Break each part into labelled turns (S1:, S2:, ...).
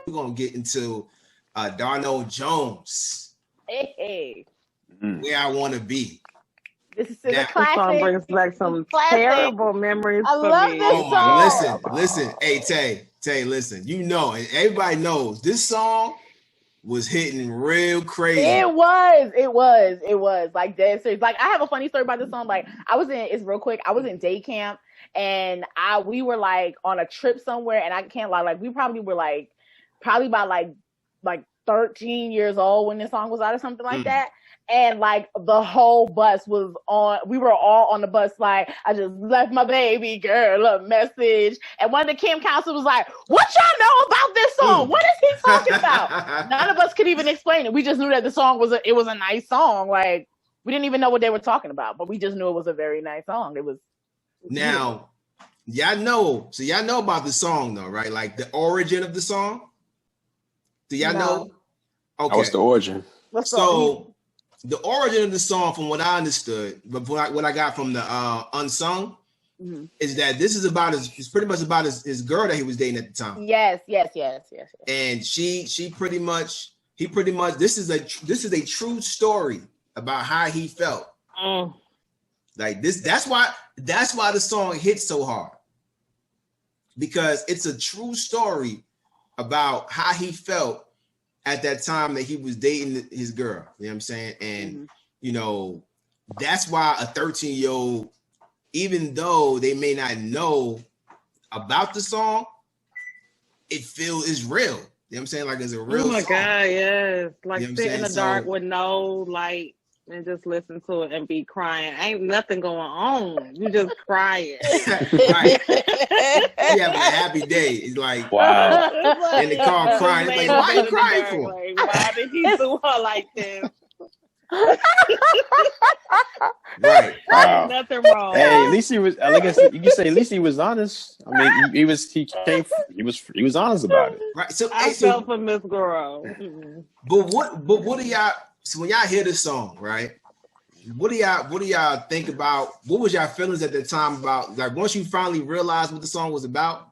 S1: We're gonna get into Donnell Jones.
S2: Hey.
S1: Where I Want to Be.
S2: This is
S1: Now,
S2: a classic.
S3: This song brings back some terrible memories
S2: I
S3: for
S2: love
S3: me.
S2: this song.
S1: Listen. Hey, Tay, listen. You know, and everybody knows this song was hitting real crazy.
S2: It was like dead serious. Like I have a funny story about this song. Like I was in day camp and we were like on a trip somewhere, and I can't lie, like we probably were like about like 13 years old when this song was out or something like that. And like the whole bus was on, we were all on the bus like, I just left my baby girl a message. And one of the camp counselors was like, what y'all know about this song? What is he talking about? None of us could even explain it. We just knew that the song was a nice song. Like we didn't even know what they were talking about, but we just knew it was a very nice song. It was
S1: now, y'all know about the song though, right? Like the origin of the song. Do y'all know? Okay.
S4: What's the origin?
S1: The origin of the song, from what I understood, but what I got from the Unsung, is that this is about it's pretty much about his girl that he was dating at the time.
S2: Yes.
S1: And he pretty much this is a true story about how he felt. Like this, that's why the song hits so hard, because it's a true story about how he felt at that time that he was dating his girl. You know what I'm saying? And you know, that's why a 13-year-old, even though they may not know about the song, it's real. You know what I'm saying? Like it's a real
S3: song.
S1: God,
S3: yes. Like,
S1: you know
S3: sit in the dark with no light and just listen to it and be crying. Ain't nothing going on. You just crying.
S1: Right. You having a happy day. It's like,
S4: wow.
S1: In the car crying. It's like, why are you crying for?
S3: Like, why did he do her like this?
S1: Right.
S4: Wow.
S3: Nothing wrong.
S4: Hey, at least he was. Like I said, you can say at least he was honest. I mean, he was honest about it.
S1: Right. So
S3: I felt for Miss Girl.
S1: But what do y'all? So when y'all hear this song, right? What do y'all think about? What was y'all feelings at the time about? Like once you finally realized what the song was about,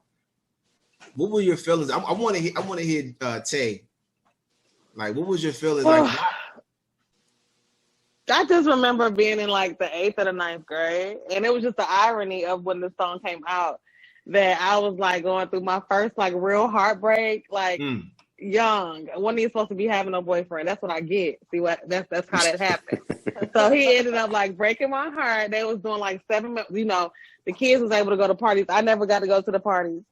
S1: what were your feelings? I want to hear Tay. Like, what was your feelings? Like,
S3: I just remember being in like the 8th or the 9th grade, and it was just the irony of when the song came out that I was like going through my first like real heartbreak, like. Young, wasn't even supposed to be having a boyfriend. That's what I get. See what? That's how that happened. So he ended up like breaking my heart. They was doing like 7 minutes. You know, the kids was able to go to parties. I never got to go to the parties.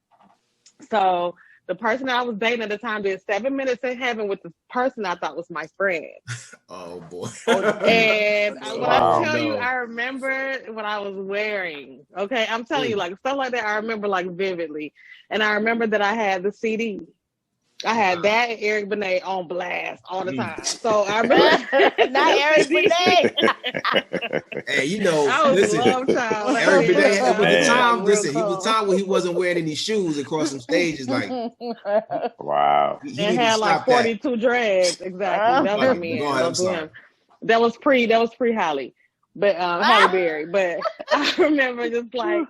S3: So the person I was dating at the time did 7 minutes in heaven with the person I thought was my friend.
S1: Oh boy!
S3: And when I tell you, I remember what I was wearing. Okay, I'm telling you, like stuff like that. I remember like vividly, and I remember that I had the CD. I had that and Eric Benet on blast all the time. So I remember
S2: not Eric Benet.
S1: Hey, you know,
S3: I was
S1: listen,
S3: a love child.
S1: Eric Benet with the time.
S3: Real
S1: Listen,
S3: cool.
S1: he was the time when he wasn't wearing any shoes across some stages. Like,
S4: wow.
S1: He
S3: and had like 42 dreads. Exactly. That was me. That was pre Halle, but Halle Berry. But I remember just like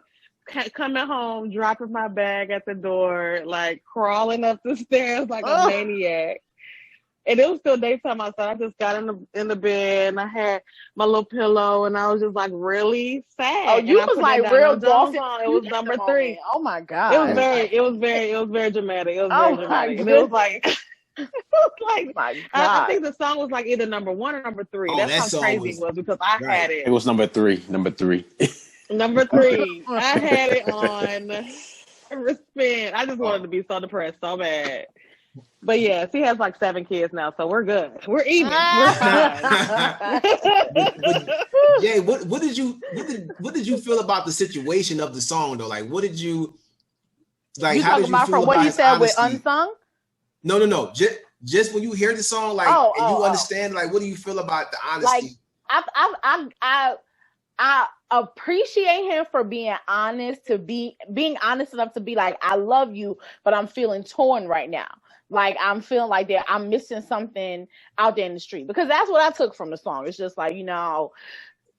S3: coming home, dropping my bag at the door, like crawling up the stairs like a maniac. And it was still daytime outside. I just got in the bed and I had my little pillow and I was just like really sad.
S2: Oh, you was like real
S3: Jones on. It was number 3.
S2: Oh my God.
S3: It was very dramatic. It was very dramatic. And it was like
S2: my God.
S3: I think the song was like either number 1 or number 3. That's how crazy it was because I had it.
S4: It was number 3.
S3: Number 3. I had it on spin. I just wanted to be so depressed so bad. But yes, he has like 7 kids now, so we're good. We're even. We're fine.
S1: Jay, what did you feel about the situation of the song though? Like, what did you like? How did you feel
S2: from what he said with Unsung?
S1: No. Just when you hear the song, like, and you understand, like, what do you feel about the honesty?
S2: Like, I appreciate him for being honest, being honest enough to be like, I love you, but I'm feeling torn right now. Like, I'm feeling like that I'm missing something out there in the street, because that's what I took from the song. It's just like, you know,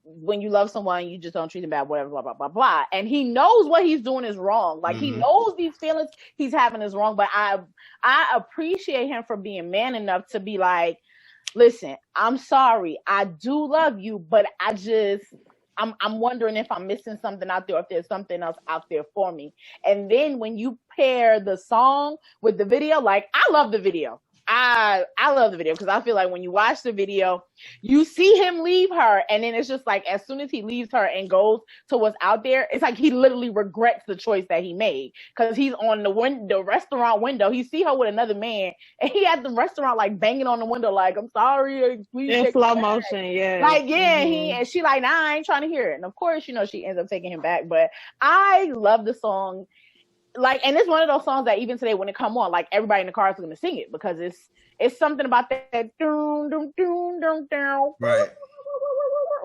S2: when you love someone, you just don't treat them bad, whatever, blah, blah, blah, blah. And he knows what he's doing is wrong. Like, he knows these feelings he's having is wrong, but I appreciate him for being man enough to be like, listen, I'm sorry. I do love you, but I'm wondering if I'm missing something out there, or if there's something else out there for me. And then when you pair the song with the video, like, I love the video. I love the video because I feel like when you watch the video, you see him leave her, and then it's just like as soon as he leaves her and goes to what's out there, it's like he literally regrets the choice that he made because he's on the restaurant window. He see her with another man, and he at the restaurant like banging on the window like, "I'm sorry, please."
S3: In slow motion, yeah.
S2: Like, yeah, and she like, "Nah, I ain't trying to hear it." And of course, you know, she ends up taking him back. But I love the song. Like, and it's one of those songs that even today when it come on, like everybody in the car is going to sing it because it's something about that doom doom doom doom doom.
S1: Right.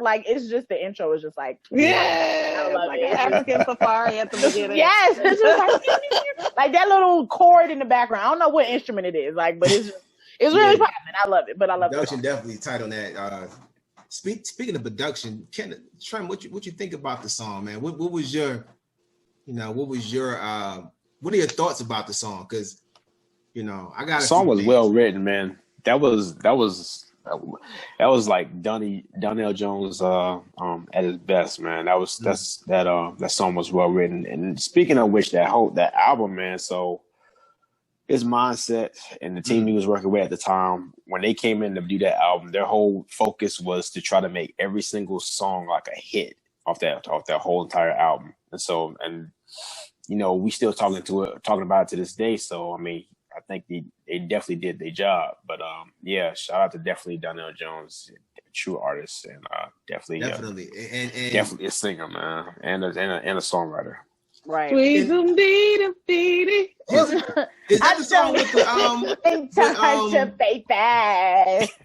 S2: Like, it's just the intro is just like,
S3: yeah,
S2: I love
S3: like
S2: it.
S3: an African safari at the beginning.
S2: Yes, it's just like that little chord in the background. I don't know what instrument it is, like, but it's really popping. I love it, but I love
S1: production
S2: it.
S1: Definitely tight on that. Speaking of production, Trent, what you think about the song, man? What was your what are your thoughts about the song? Because, you know, I got
S4: the song was well written, man. That was like Donnell Jones at his best, man. That song was well written. And speaking of which, that album, man. So his mindset and the team he was working with at the time, when they came in to do that album, their whole focus was to try to make every single song like a hit off that whole entire album. And so, you know, we still talking about it to this day. So, I mean, I think they definitely did their job. But yeah, shout out to definitely Donnell Jones, true artist, and definitely and definitely a singer, man, and a songwriter.
S2: Right.
S1: Is that the song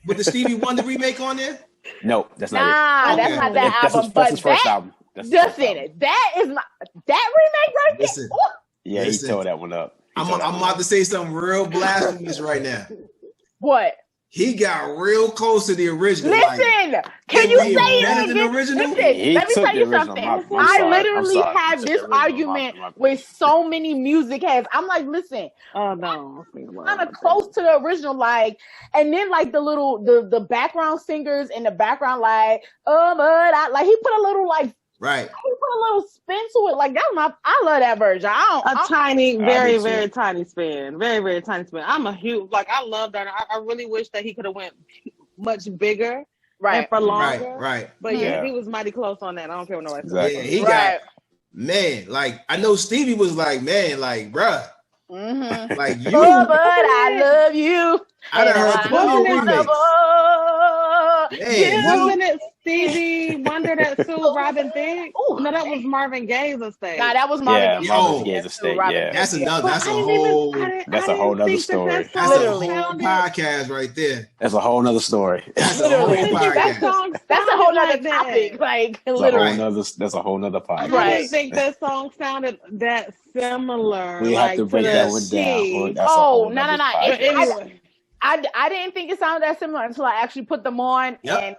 S1: with the Stevie Wonder remake on there?
S4: No, that's not it.
S2: That's not that album.
S4: That's his first album.
S2: Just in it. That is that remake right there.
S4: Yeah, he tore that one up.
S1: I'm about to say something real blasphemous right now.
S2: What?
S1: He got real close to the original.
S2: Listen, can you say it again?
S1: Listen,
S2: let me tell you something. I literally had this argument with so many music heads. I'm like, listen,
S3: oh no,
S2: kind of close to the original, like, and then like the background singers in the background, like, oh, but like he put a little like.
S1: Right.
S2: He put a little spin to it. Like, I love that version.
S3: Very, very tiny spin. Very, very tiny spin. I'm a huge, like, I love that. I really wish that he could have went much bigger.
S2: Right.
S3: And for longer.
S1: Right.
S3: But yeah, he was mighty close on that. I don't care what nobody
S1: says. Yeah, he got, man, like, I know Stevie was like, man, like, bruh.
S2: Mm-hmm.
S1: Like, you.
S2: Oh, but I love you.
S1: I done heard plenty of remakes.
S3: Wasn't it Stevie Wonder that sued Robin Thicke? No, that was Marvin Gaye's estate.
S2: Nah, that was Marvin
S4: Gaye's estate. Yeah,
S1: that's a whole
S4: nother story.
S1: That's a whole podcast right there.
S4: That's a whole nother story.
S1: That's a whole podcast.
S2: That's a whole nother topic. Like, literally,
S4: that's a whole nother podcast.
S3: I didn't think that song sounded that similar.
S4: We have to break that one down.
S2: No. I didn't think it sounded that similar until I actually put them on, and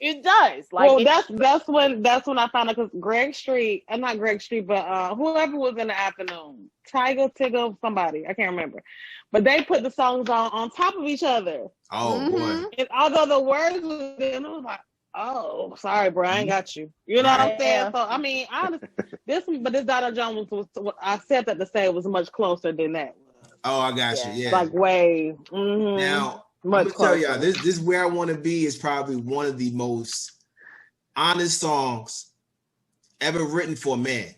S2: it does. Like,
S3: well, that's when I found out, because Greg Street, not Greg Street, but whoever was in the afternoon, Tiggle, somebody, I can't remember, but they put the songs on top of each other.
S1: Oh boy!
S3: And although the words was in, I was like, oh, sorry, bro, I ain't got you. You know what I'm saying? So I mean, this Donnell Jones was I said that to say it was much closer than that.
S1: Oh, I got you. Yeah,
S3: like way. Mm-hmm.
S1: Now, I'm gonna tell y'all, this is where I want to be. Is probably one of the most honest songs ever written for a man.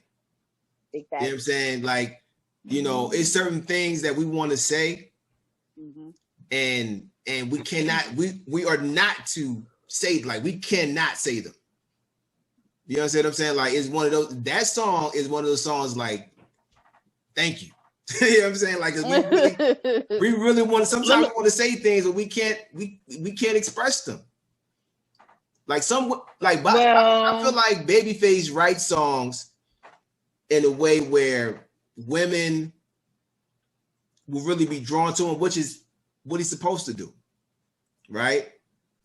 S1: Exactly. You know what I'm saying? Like, you know, it's certain things that we want to say, and we cannot. We are not to say, like, we cannot say them. You know what I'm saying? Like, it's one of those. That song is one of those songs. Like, thank you. You know what I'm saying? Like, we really want. Sometimes we want to say things, but we can't express them. Like I feel like Babyface writes songs in a way where women will really be drawn to him, which is what he's supposed to do, right?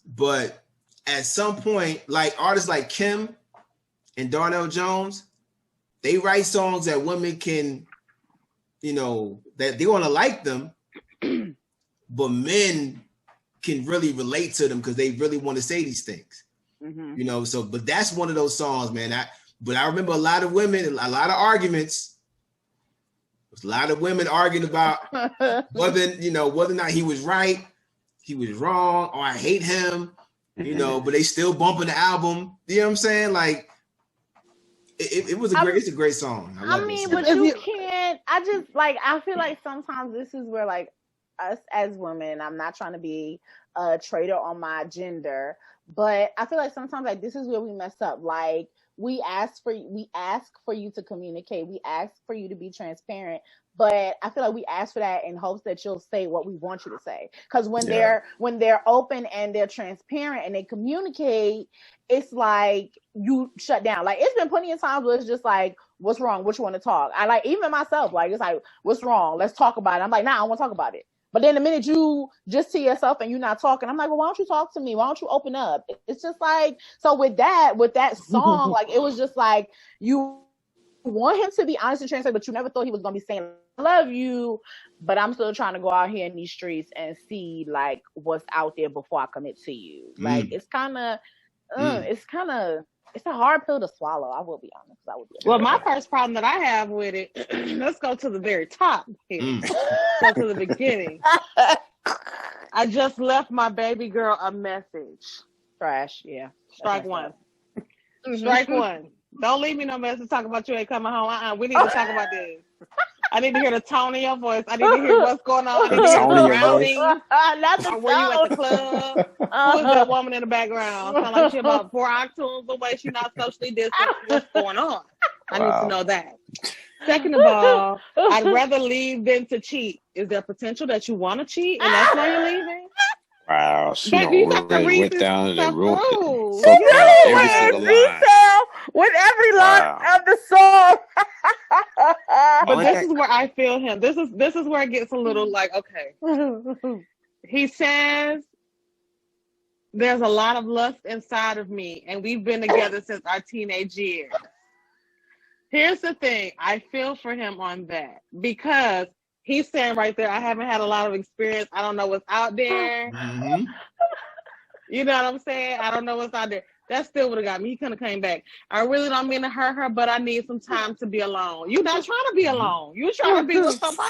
S1: But at some point, like artists like Kim and Donnell Jones, they write songs that women can, you know, that they want to like them, but men can really relate to them because they really want to say these things. You know, so but that's one of those songs, man. But I remember a lot of women, a lot of arguments. A lot of women arguing about whether or not he was right, he was wrong, or I hate him, you know, but they still bumping the album. You know what I'm saying? Like it's a great song.
S2: I mean, but you can't. I feel like sometimes this is where like us as women, I'm not trying to be a traitor on my gender, but I feel like sometimes like this is where we mess up. Like we ask for you to communicate, we ask for you to be transparent, but I feel like we ask for that in hopes that you'll say what we want you to say. Because when they're open and they're transparent and they communicate, it's like you shut down. Like it's been plenty of times where it's just like, what's wrong? What you want to talk? I like even myself, like it's like, what's wrong? Let's talk about it. I'm like, nah, I don't want to talk about it. But then the minute you just to yourself and you're not talking, I'm like, well, why don't you talk to me? Why don't you open up? It's just like, so with that song, like, it was just like, you want him to be honest and transparent, but you never thought he was going to be saying, I love you, but I'm still trying to go out here in these streets and see, like, what's out there before I commit to you. Like, it's kind of, it's a hard pill to swallow. I will be honest.
S3: Well, my first problem that I have with it, let's go to the very top here. Go to the beginning. I just left my baby girl a message.
S2: Trash, yeah.
S3: Strike one. Strike one. Don't leave me no message talking about you ain't coming home. We need to talk about this. I need to hear the tone in your voice. I need to hear what's going on. I need to hear the surroundings. Or were you at the club? Who is that woman in the background? Sound like she's about 4 octaves away. She's not socially distant. What's going on? I need to know that. Second of all, I'd rather leave than to cheat. Is there potential that you want to cheat and that's why you're leaving?
S4: Wow, she
S3: Baby,
S4: really went down and wrote
S2: with every line of the song.
S3: But this is where I feel him. This is where it gets a little like, okay. He says, there's a lot of lust inside of me, and we've been together since our teenage years. Here's the thing. I feel for him on that because he's saying right there, I haven't had a lot of experience. I don't know what's out there. You know what I'm saying? I don't know what's out there. That still would have got me. He could have came back. I really don't mean to hurt her, but I need some time to be alone. You're not trying to be alone. You're trying to be with somebody.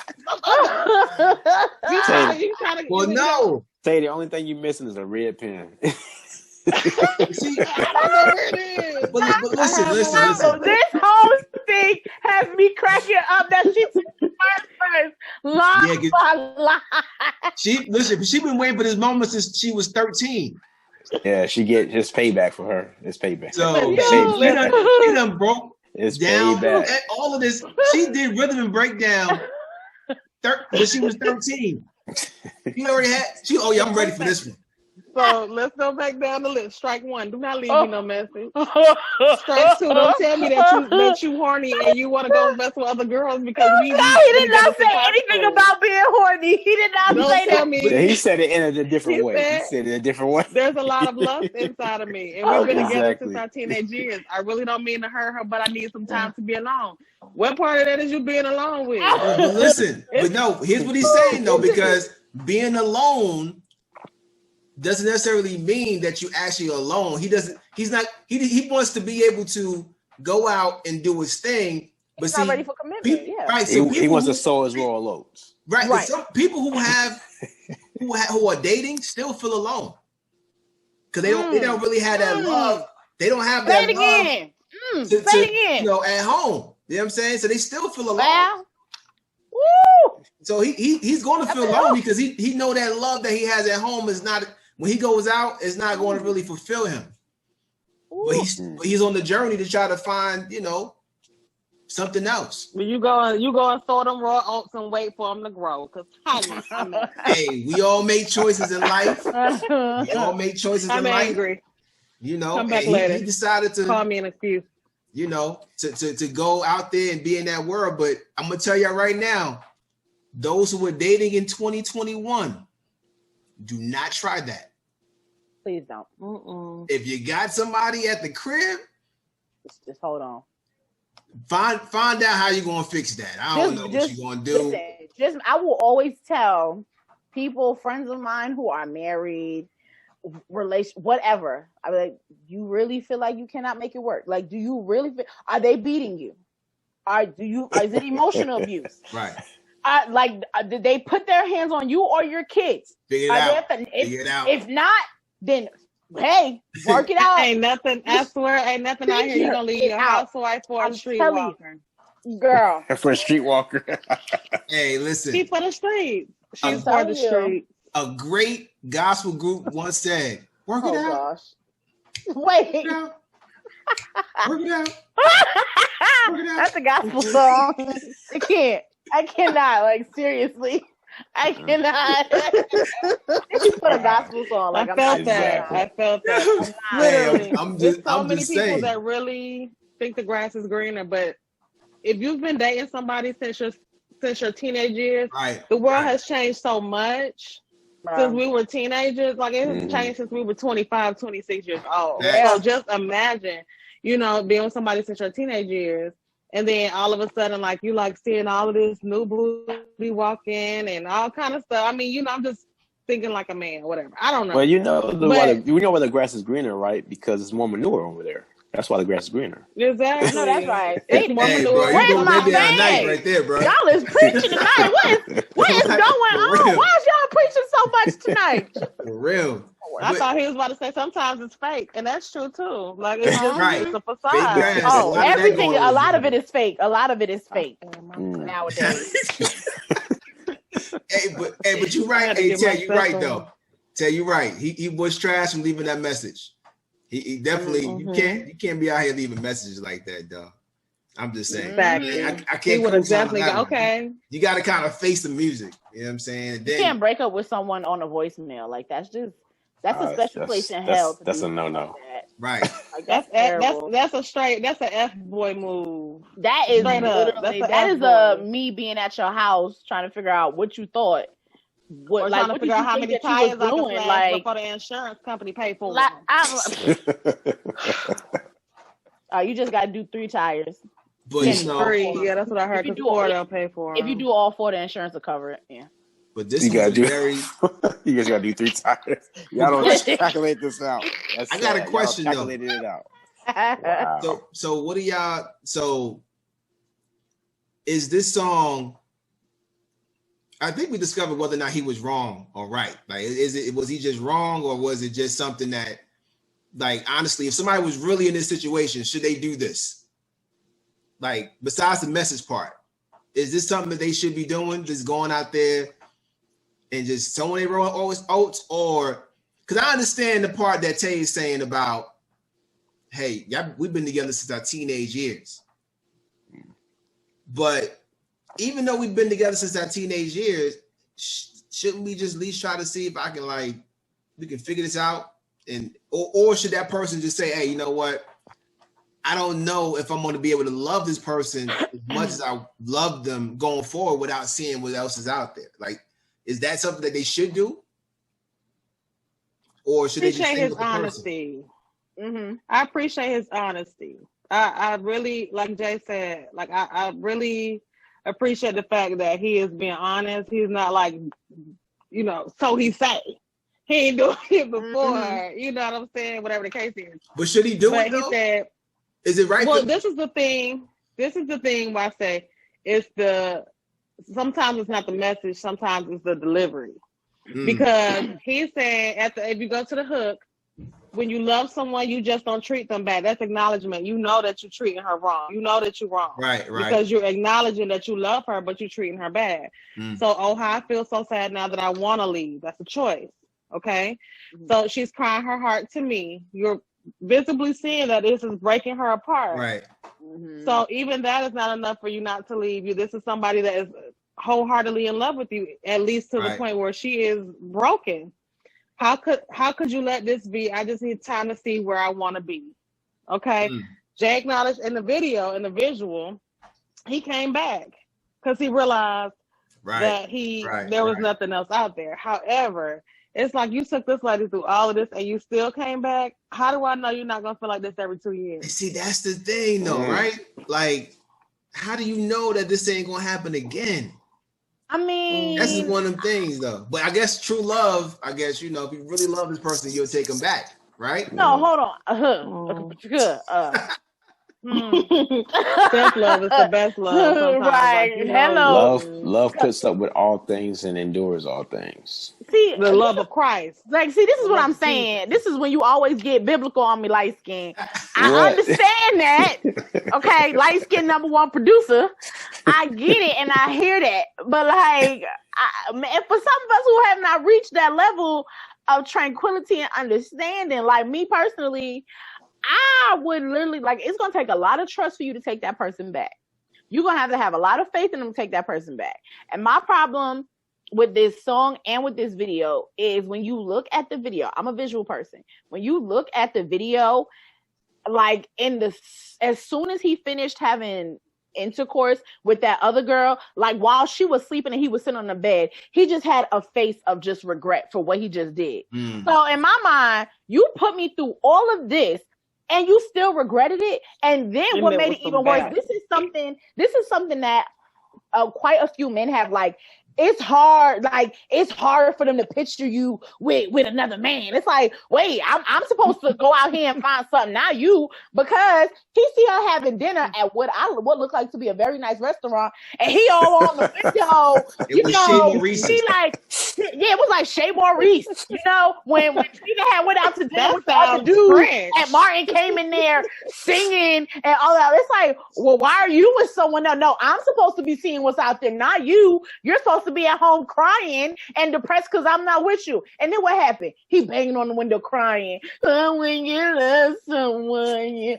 S3: You trying to.
S1: Well, no.
S4: Say the only thing you're missing is a red pen.
S1: See, but listen.
S2: This whole thing has me cracking up that she took the first line by line.
S1: She been waiting for this moment since she was 13.
S4: Yeah, she get his payback for her. It's payback.
S1: So she done broke
S4: it's
S1: down
S4: payback.
S1: All of this. She did rhythm and breakdown when she was 13. She already had. I'm ready for this one.
S3: So let's go back down the list. Strike one. Do not leave me no message. Strike two. Don't tell me that you horny and you want to go mess with other girls because we.
S2: No, he did not say anything about being horny. He did not say that.
S4: He said it in a different way. He said it a different way.
S3: There's a lot of lust inside of me, and we've been together since our teenage years. I really don't mean to hurt her, but I need some time to be alone. What part of that is you being alone with?
S1: But listen, but no. Here's what he's saying though, because being alone doesn't necessarily mean that you actually alone. He wants to be able to go out and do his thing, but
S2: he's not ready for commitment.
S1: Right. So
S4: he wants to sow his royal oats.
S1: Right. Some people who are dating still feel alone because they don't really have that love. They don't have that love. Say it again. At home. You know what I'm saying? So they still feel alone.
S2: Wow. Woo.
S1: So he's going to feel alone because he know that love that he has at home is not. When he goes out, it's not going to really fulfill him. But he's on the journey to try to find, something else.
S3: Well, you go and throw them raw oats and wait for them to grow.
S1: Hey, we all make choices in life.
S3: I'm angry.
S1: Come back later. He decided to
S3: call me an excuse.
S1: To go out there and be in that world. But I'm gonna tell you right now, those who were dating in 2021. Do not try that.
S2: Please don't.
S1: If you got somebody at the crib,
S2: just hold on.
S1: Find out how you're gonna fix that. I don't know what you're gonna do.
S2: Listen, I will always tell people, friends of mine who are married, whatever. I'm like, you really feel like you cannot make it work? Like, do you really feel? Are they beating you? Is it emotional abuse?
S1: Right.
S2: Did they put their hands on you or your kids?
S1: Figure it out.
S2: If not, then hey, work it out.
S3: Ain't nothing. I swear, ain't nothing out here. You gonna leave your housewife for a streetwalker,
S2: girl?
S4: For a streetwalker.
S1: Hey, listen.
S3: She's for the street. She's for the street.
S1: A great gospel group once said, "Work it out."
S2: Gosh. Wait.
S1: Work it out.
S2: That's a gospel song. I cannot. Like, seriously. I cannot. You put a gospel song. Like,
S3: I felt that. Literally. There's so many people that really think the grass is greener, but if you've been dating somebody since your teenage years, the world has changed so much. Since we were teenagers, like it has changed since we were 25, 26 years old. So just imagine, being with somebody since your teenage years, and then all of a sudden, like, you like seeing all of this new booty walk in and all kind of stuff. I mean, I'm just thinking like a man, whatever. I don't know.
S4: Well, you know why the grass is greener, right? Because it's more manure over there. That's why the grass is greener.
S3: Exactly.
S2: No, that's right.
S1: Hey, bro,
S2: where's my man?
S1: Right there, bro.
S2: Y'all is preaching tonight. What is going on? Why is y'all preaching so much tonight?
S1: For real.
S3: I thought he was about to say sometimes it's fake, and that's true too. Like, it's just it's a facade.
S2: Everything. A lot of it is fake. A lot of it is fake nowadays.
S1: But you're right. Hey, Ted, you're right though. Ted, you're right. He was trash from leaving that message. He definitely you can't be out here leaving messages like that, though. I'm just saying.
S3: Exactly.
S1: I can't.
S3: He would have definitely go, okay.
S1: You got to kind of face the music. You know what I'm saying?
S2: You can't break up with someone on a voicemail. Like, that's a special place in hell.
S4: That's a no-no.
S1: Right.
S2: Like,
S3: that's an F-boy move.
S2: That is literally me being at your house trying to figure out what you thought.
S3: Or trying to figure out how many tires I can flash before the insurance company pay for
S2: you just got to do 3 tires.
S1: But
S3: 3, yeah, that's what I heard. Because 4 they'll pay for.
S2: If you do all 4, the insurance will cover it. Yeah.
S1: But this you gotta do
S4: you guys gotta do 3 tires. Y'all don't calculate this out.
S1: I got a question though.
S4: Calculated it out.
S1: Wow. So what do y'all? So is this song? I think we discovered whether or not he was wrong or right. Like, was he just wrong, or was it just something that, like, honestly, if somebody was really in this situation, should they do this? Like, besides the message part, is this something that they should be doing? Just going out there and just throwing their oats, or because I understand the part that Tay is saying about, hey, we've been together since our teenage years, but even though we've been together since our teenage years, shouldn't we just at least try to see if we can figure this out? And or should that person just say, hey, you know what? I don't know if I'm going to be able to love this person as much as I love them going forward without seeing what else is out there. Like, is that something that they should do? Or should they just
S3: appreciate his honesty? Mm-hmm. I appreciate his honesty. I really, like Jay said, like I really appreciate the fact that he is being honest. He's not like, so he say. He ain't doing it before. You know what I'm saying? Whatever the case is.
S1: But should he do it though?
S3: He said,
S1: is it right?
S3: Well, this is the thing where I say sometimes it's not the message, sometimes it's the delivery. Because he's saying if you go to the hook, when you love someone, you just don't treat them bad. That's acknowledgement. You know that you're treating her wrong. You know that you're wrong.
S1: Right.
S3: Because you're acknowledging that you love her, but you're treating her bad. So, how I feel so sad now that I want to leave. That's a choice. Okay? So she's crying her heart to me. You're visibly seeing that this is breaking her apart.
S1: Right.
S3: So even that is not enough for you not to leave you. This is somebody that is wholeheartedly in love with you, at least to the point where she is broken. How could you let this be? I just need time to see where I want to be. Okay. Jay acknowledged in the video, in the visual, he came back because he realized that there was nothing else out there. However, It's like you took this lady through all of this and you still came back. How do I know you're not gonna feel like this every 2 years?
S1: And see, that's the thing, though, right? Like, how do you know that this ain't gonna happen again?
S2: I mean,
S1: that's just one of them things, though. But I guess true love, I guess, you know, if you really love this person, you'll take them back, right?
S2: No, hold on.
S3: Self-love is the best love.
S2: Right.
S3: Like,
S2: Hello.
S4: Love puts up with all things and endures all things.
S2: See,
S3: the love of Christ.
S2: Like, see, this is what I'm saying. This is when you always get biblical on me, light skin. I understand that. Okay, light skin #1 producer. I get it and I hear that. But like, for some of us who have not reached that level of tranquility and understanding, like me personally, I would literally, like, it's going to take a lot of trust for you to take that person back. You're going to have a lot of faith in them to take that person back. And my problem with this song and with this video is when you look at the video, I'm a visual person. When you look at the video, like as soon as he finished having intercourse with that other girl, like while she was sleeping and he was sitting on the bed, he just had a face of just regret for what he just did. So in my mind, you put me through all of this and you still regretted it. And then what made it even worse, this is something that quite a few men have, like, it's hard for them to picture you with another man. It's like, wait, I'm supposed to go out here and find something, not you, because he see her having dinner at what looked like to be a very nice restaurant, and he all on the window. It was like Shea Maurice. You know, when Trina had went out to dinner with the other dude, and Martin came in there singing and all that. It's like, well, why are you with someone else? No, I'm supposed to be seeing what's out there, not you. You're supposed to be at home crying and depressed because I'm not with you. And then what happened? He banging on the window crying. Oh, when you love someone,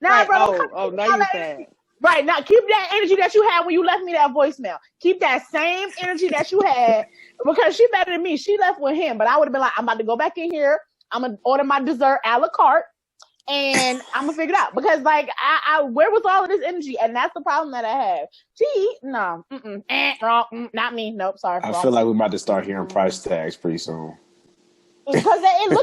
S2: nah, bro.
S3: Oh, now you sad.
S2: Right, now keep that energy that you had when you left me that voicemail. Keep that same energy that you had, because she better than me. She left with him, but I would have been like, I'm about to go back in here. I'm going to order my dessert a la carte, and I'm going to figure it out. Because, like, I where was all of this energy? And that's the problem that I have. No. Wrong. Not me. Nope, sorry.
S4: I feel like we're about to start hearing price tags pretty soon.
S2: Because and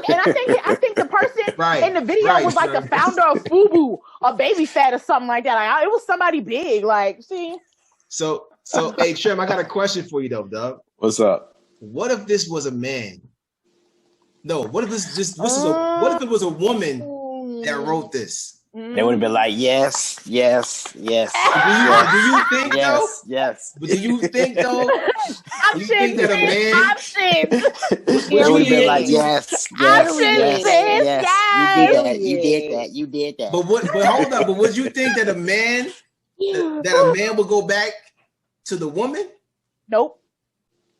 S2: I think the person in the video was like the founder of FUBU or Baby Fat or something like that. Like, it was somebody big. Like, see. So hey, Shem, I got a question for you though, Doug.
S4: What's up?
S1: What if this was a man? No, what if what if it was a woman that wrote this?
S4: They would have been like, yes.
S1: Do you think though?
S4: Yes.
S1: But do you think though? Do you think that a man?
S4: They would have been like, yes. You did that.
S1: But hold up. But would you think that a man would go back to the woman?
S2: Nope.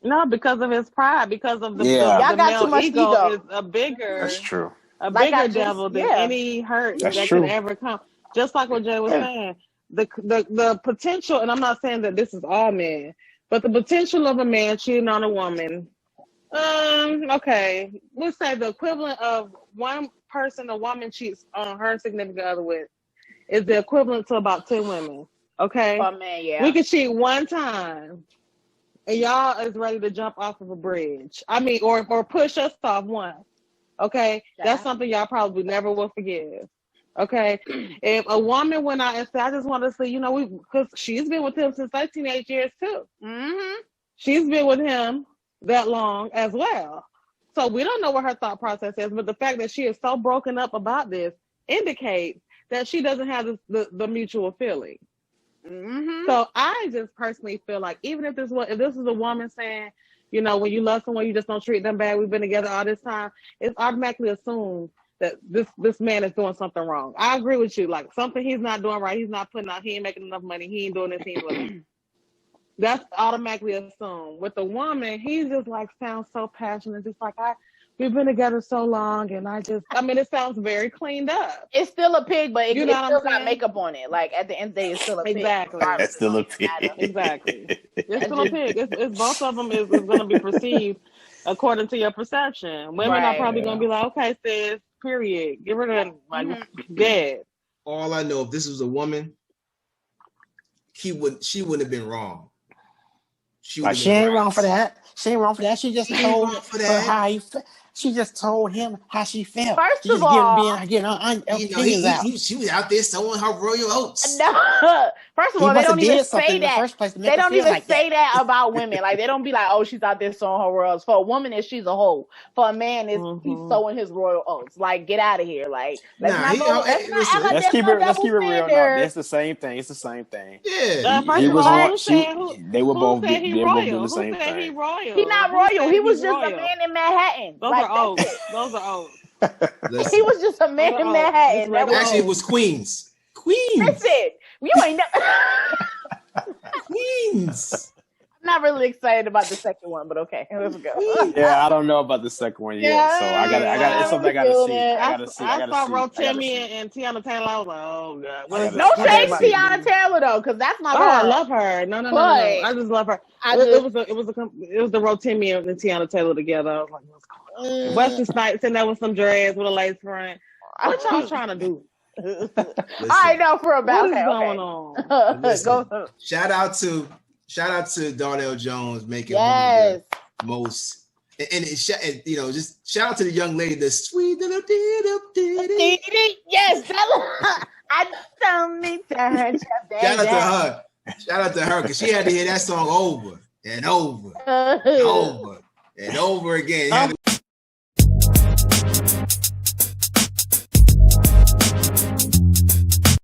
S3: No, because of his pride, because of the
S2: y'all got too much ego.
S3: Is a bigger.
S4: That's true.
S3: A bigger devil than any hurt that could ever come. Just like what Jay was saying, the potential, and I'm not saying that this is all men, but the potential of a man cheating on a woman. Okay, let's say the equivalent of one person a woman cheats on her significant other with is the equivalent to about 10 women. Okay,
S2: oh, man, yeah.
S3: We could cheat one time, and y'all is ready to jump off of a bridge. I mean, or push us off one. Okay, that's something y'all probably never will forgive. Okay, if a woman went out and said, I just want to see, because she's been with him since 13 years too. Mm-hmm. She's been with him that long as well. So we don't know what her thought process is, but the fact that she is so broken up about this indicates that she doesn't have the mutual feeling. Mm-hmm. So I just personally feel like even if this is a woman saying, when you love someone, you just don't treat them bad. We've been together all this time. It's automatically assumed that this man is doing something wrong. I agree with you. Like, something he's not doing right. He's not putting out. He ain't making enough money. He ain't doing this. He ain't doing that. That's automatically assumed. With the woman, he just like sounds so passionate. Just like, we've been together so long, and it sounds very cleaned up.
S2: It's still a pig, but it still got makeup on it. Like, at the end of the day, it's still a pig.
S3: Exactly.
S4: It's still a pig.
S3: Exactly. It's still a pig. It's both of them is going to be perceived according to your perception. Women are probably going to be like, okay, sis, period. Give her the, dead.
S1: All I know, if this was a woman, she wouldn't have been wrong. she
S4: like, she ain't wrong for that. She ain't wrong for that. She just told her how he felt. She just told him how she felt.
S2: First
S4: she
S2: of
S4: just
S2: all,
S4: getting opinions out.
S1: She was out there sowing her royal oats.
S2: No. First of all, they don't even say that.
S4: First place
S2: they don't even say that about women. Like, they don't be like, oh, she's out there sowing her royal oats. For a woman, is she's a hoe. For a man, is he's sowing his royal oats. Like, get out of here. Like, let's
S4: keep it real. No, it's the same thing. It's the same thing.
S1: Yeah.
S3: They
S4: were both doing the same
S3: thing.
S4: He royal?
S2: He not royal. He was just a man in Manhattan.
S3: Those are oats. Those are oats.
S2: He was just a man in Manhattan.
S1: Actually, it was Queens.
S2: Listen, you ain't
S1: Queens.
S2: I'm not really excited about the second one, but okay, let's go.
S4: Yeah, I don't know about the second one yet, so I got. It's something I gotta see.
S3: I saw Rotimi and Tiana Taylor. I was like, oh god.
S2: No shade to Tiana Taylor though, because that's my girl.
S3: I love her. No. I just love her. It was the Rotimi and Tiana Taylor together. I was like, what's going on? Wesley Snipes in there with some dreads with a lace front. What y'all trying to do?
S2: I know for about
S3: what is going on.
S1: Shout out to Donnell Jones making most and just shout out to the young lady, the sweet little
S2: yes, I don't need to hurt
S1: shout out to her because she had to hear that song over and over and over and over again.